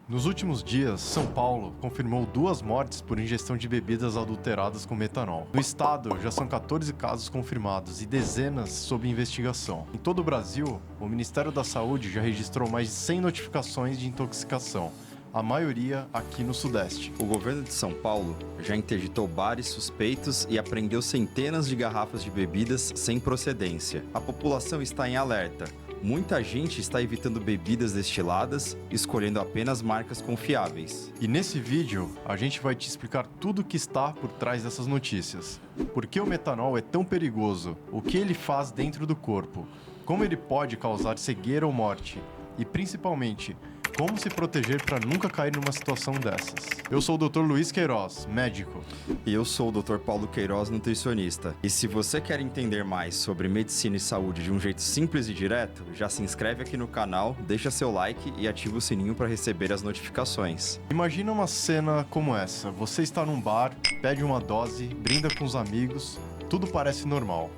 Nos últimos dias, São Paulo confirmou 2 mortes por ingestão de bebidas adulteradas com metanol. No estado, já são 14 casos confirmados e dezenas sob investigação. Em todo o Brasil, o Ministério da Saúde já registrou mais de 100 notificações de intoxicação, a maioria aqui no Sudeste. O governo de São Paulo já interditou bares suspeitos e apreendeu centenas de garrafas de bebidas sem procedência. A população está em alerta. Muita gente está evitando bebidas destiladas, escolhendo apenas marcas confiáveis. E nesse vídeo, a gente vai te explicar tudo o que está por trás dessas notícias. Por que o metanol é tão perigoso? O que ele faz dentro do corpo? Como ele pode causar cegueira ou morte? E principalmente, como se proteger para nunca cair numa situação dessas? Eu sou o Dr. Luiz Queiroz, médico. E eu sou o Dr. Paulo Queiroz, nutricionista. E se você quer entender mais sobre medicina e saúde de um jeito simples e direto, já se inscreve aqui no canal, deixa seu like e ativa o sininho para receber as notificações. Imagina uma cena como essa. Você está num bar, pede uma dose, brinda com os amigos, tudo parece normal.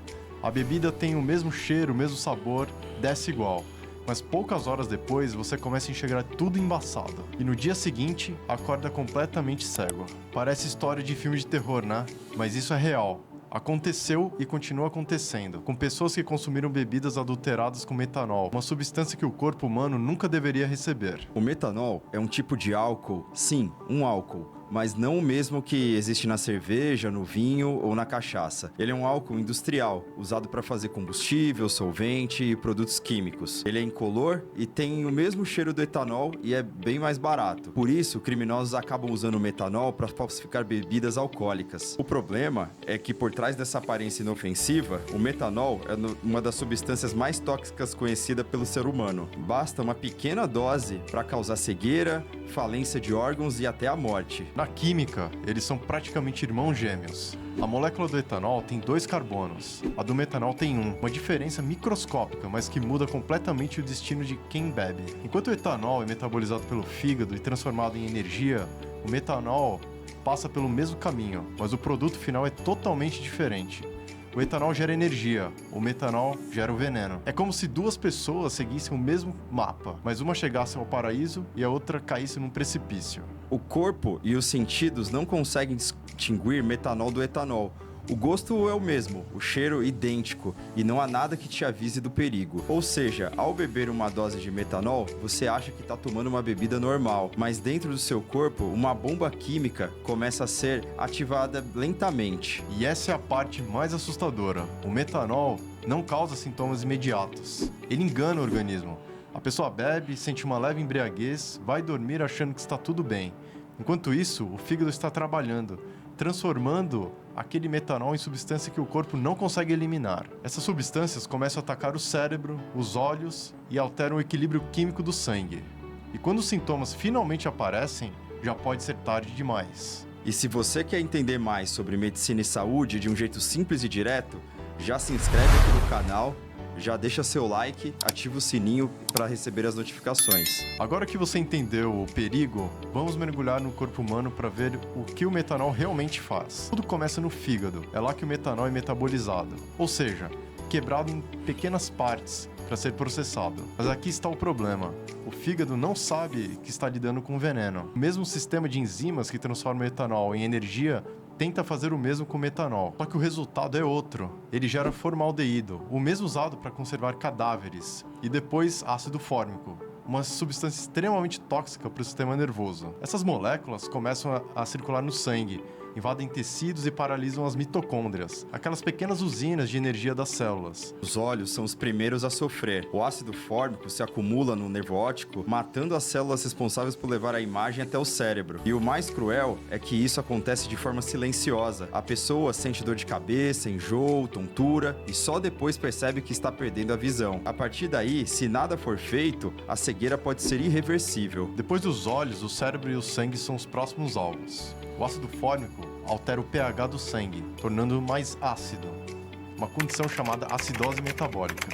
A bebida tem o mesmo cheiro, o mesmo sabor, desce igual. Mas poucas horas depois, você começa a enxergar tudo embaçado. E no dia seguinte, acorda completamente cego. Parece história de filme de terror, né? Mas isso é real. Aconteceu e continua acontecendo, com pessoas que consumiram bebidas adulteradas com metanol, uma substância que o corpo humano nunca deveria receber. O metanol é um tipo de álcool, sim, um álcool, mas não o mesmo que existe na cerveja, no vinho ou na cachaça. Ele é um álcool industrial, usado para fazer combustível, solvente e produtos químicos. Ele é incolor e tem o mesmo cheiro do etanol e é bem mais barato. Por isso, criminosos acabam usando o metanol para falsificar bebidas alcoólicas. O problema é que por trás dessa aparência inofensiva, o metanol é uma das substâncias mais tóxicas conhecida pelo ser humano. Basta uma pequena dose para causar cegueira, falência de órgãos e até a morte. Na química, eles são praticamente irmãos gêmeos. A molécula do etanol tem 2 carbonos, a do metanol tem 1, uma diferença microscópica, mas que muda completamente o destino de quem bebe. Enquanto o etanol é metabolizado pelo fígado e transformado em energia, o metanol passa pelo mesmo caminho, mas o produto final é totalmente diferente. O etanol gera energia, o metanol gera o veneno. É como se 2 pessoas seguissem o mesmo mapa, mas uma chegasse ao paraíso e a outra caísse num precipício. O corpo e os sentidos não conseguem distinguir metanol do etanol. O gosto é o mesmo, o cheiro idêntico, e não há nada que te avise do perigo. Ou seja, ao beber uma dose de metanol, você acha que está tomando uma bebida normal, mas dentro do seu corpo, uma bomba química começa a ser ativada lentamente. E essa é a parte mais assustadora. O metanol não causa sintomas imediatos. Ele engana o organismo. A pessoa bebe, sente uma leve embriaguez, vai dormir achando que está tudo bem. Enquanto isso, o fígado está trabalhando, transformando aquele metanol em substância que o corpo não consegue eliminar. Essas substâncias começam a atacar o cérebro, os olhos e alteram o equilíbrio químico do sangue. E quando os sintomas finalmente aparecem, já pode ser tarde demais. E se você quer entender mais sobre medicina e saúde de um jeito simples e direto, já se inscreve aqui no canal, já deixa seu like, ativa o sininho para receber as notificações. Agora que você entendeu o perigo, vamos mergulhar no corpo humano para ver o que o metanol realmente faz. Tudo começa no fígado, é lá que o metanol é metabolizado, ou seja, quebrado em pequenas partes para ser processado. Mas aqui está o problema. O fígado não sabe que está lidando com veneno. O mesmo sistema de enzimas que transforma o etanol em energia tenta fazer o mesmo com o metanol, só que o resultado é outro. Ele gera formaldeído, o mesmo usado para conservar cadáveres, e depois ácido fórmico, uma substância extremamente tóxica para o sistema nervoso. Essas moléculas começam a circular no sangue, invadem tecidos e paralisam as mitocôndrias, aquelas pequenas usinas de energia das células. Os olhos são os primeiros a sofrer. O ácido fórmico se acumula no nervo óptico, matando as células responsáveis por levar a imagem até o cérebro. E o mais cruel é que isso acontece de forma silenciosa. A pessoa sente dor de cabeça, enjoo, tontura e só depois percebe que está perdendo a visão. A partir daí, se nada for feito, a cegueira pode ser irreversível. Depois dos olhos, o cérebro e o sangue são os próximos alvos. O ácido fórmico altera o pH do sangue, tornando-o mais ácido, uma condição chamada acidose metabólica.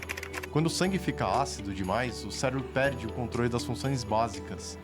Quando o sangue fica ácido demais, o cérebro perde o controle das funções básicas.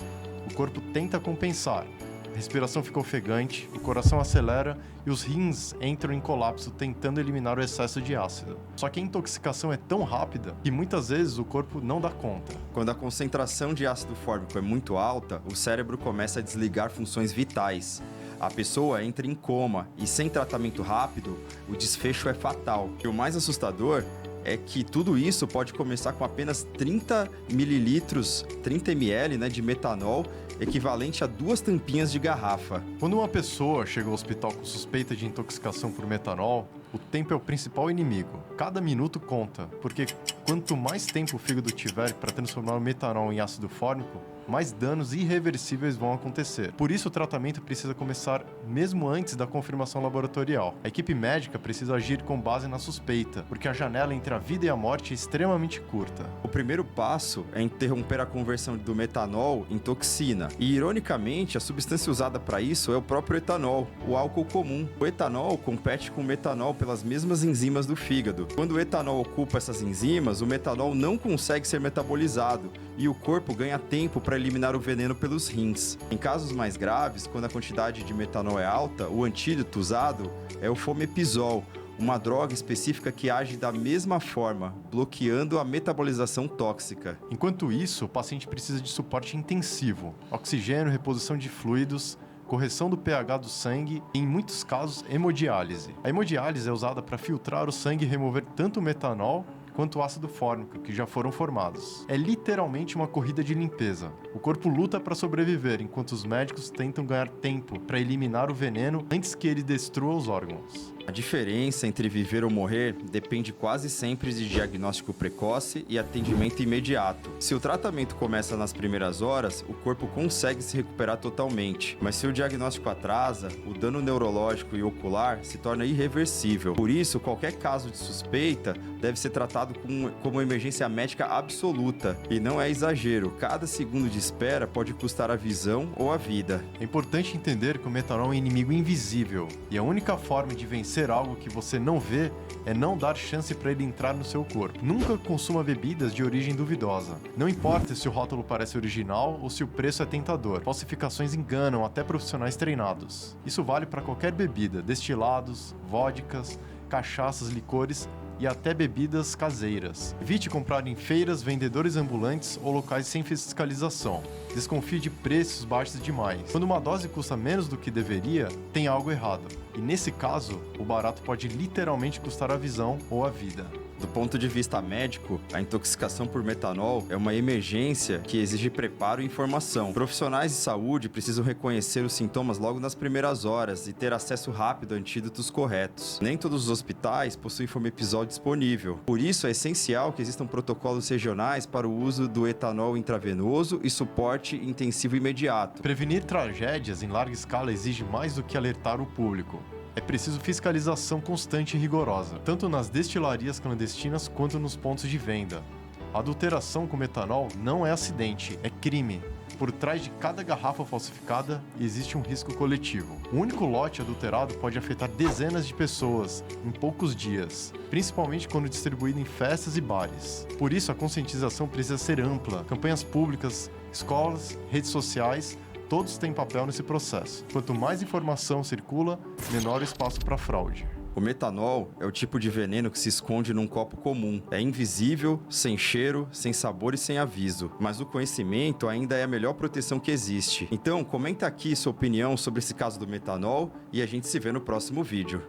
O corpo tenta compensar, a respiração fica ofegante, o coração acelera e os rins entram em colapso tentando eliminar o excesso de ácido. Só que a intoxicação é tão rápida que muitas vezes o corpo não dá conta. Quando a concentração de ácido fórmico é muito alta, o cérebro começa a desligar funções vitais. A pessoa entra em coma e, sem tratamento rápido, o desfecho é fatal. E o mais assustador é que tudo isso pode começar com apenas 30 mililitros, 30 ml, de metanol, equivalente a 2 tampinhas de garrafa. Quando uma pessoa chega ao hospital com suspeita de intoxicação por metanol, o tempo é o principal inimigo. Cada minuto conta, porque quanto mais tempo o fígado tiver para transformar o metanol em ácido fórmico, mais danos irreversíveis vão acontecer. Por isso, o tratamento precisa começar mesmo antes da confirmação laboratorial. A equipe médica precisa agir com base na suspeita, porque a janela entre a vida e a morte é extremamente curta. O primeiro passo é interromper a conversão do metanol em toxina. E, ironicamente, a substância usada para isso é o próprio etanol, o álcool comum. O etanol compete com o metanol pelas mesmas enzimas do fígado. Quando o etanol ocupa essas enzimas, o metanol não consegue ser metabolizado e o corpo ganha tempo para eliminar o veneno pelos rins. Em casos mais graves, quando a quantidade de metanol é alta, o antídoto usado é o fomepizol, uma droga específica que age da mesma forma, bloqueando a metabolização tóxica. Enquanto isso, o paciente precisa de suporte intensivo, oxigênio, reposição de fluidos, correção do pH do sangue e, em muitos casos, hemodiálise. A hemodiálise é usada para filtrar o sangue e remover tanto o metanol quanto o ácido fórmico, que já foram formados. É literalmente uma corrida de limpeza. O corpo luta para sobreviver, enquanto os médicos tentam ganhar tempo para eliminar o veneno antes que ele destrua os órgãos. A diferença entre viver ou morrer depende quase sempre de diagnóstico precoce e atendimento imediato. Se o tratamento começa nas primeiras horas, o corpo consegue se recuperar totalmente. Mas se o diagnóstico atrasa, o dano neurológico e ocular se torna irreversível. Por isso, qualquer caso de suspeita deve ser tratado como emergência médica absoluta. E não é exagero, cada segundo de espera pode custar a visão ou a vida. É importante entender que o metanol é um inimigo invisível, e a única forma de vencer algo que você não vê é não dar chance para ele entrar no seu corpo. Nunca consuma bebidas de origem duvidosa. Não importa se o rótulo parece original ou se o preço é tentador. Falsificações enganam até profissionais treinados. Isso vale para qualquer bebida, destilados, vodkas, cachaças, licores e até bebidas caseiras. Evite comprar em feiras, vendedores ambulantes ou locais sem fiscalização. Desconfie de preços baixos demais. Quando uma dose custa menos do que deveria, tem algo errado. E nesse caso, o barato pode literalmente custar a visão ou a vida. Do ponto de vista médico, a intoxicação por metanol é uma emergência que exige preparo e informação. Profissionais de saúde precisam reconhecer os sintomas logo nas primeiras horas e ter acesso rápido a antídotos corretos. Nem todos os hospitais possuem fomepizol disponível. Por isso, é essencial que existam protocolos regionais para o uso do etanol intravenoso e suporte intensivo imediato. Prevenir tragédias em larga escala exige mais do que alertar o público. É preciso fiscalização constante e rigorosa, tanto nas destilarias clandestinas quanto nos pontos de venda. A adulteração com metanol não é acidente, é crime. Por trás de cada garrafa falsificada existe um risco coletivo. Um único lote adulterado pode afetar dezenas de pessoas em poucos dias, principalmente quando distribuído em festas e bares. Por isso, a conscientização precisa ser ampla. Campanhas públicas, escolas, redes sociais, todos têm papel nesse processo. Quanto mais informação circula, menor o espaço para fraude. O metanol é o tipo de veneno que se esconde num copo comum. É invisível, sem cheiro, sem sabor e sem aviso. Mas o conhecimento ainda é a melhor proteção que existe. Então, comenta aqui sua opinião sobre esse caso do metanol e a gente se vê no próximo vídeo.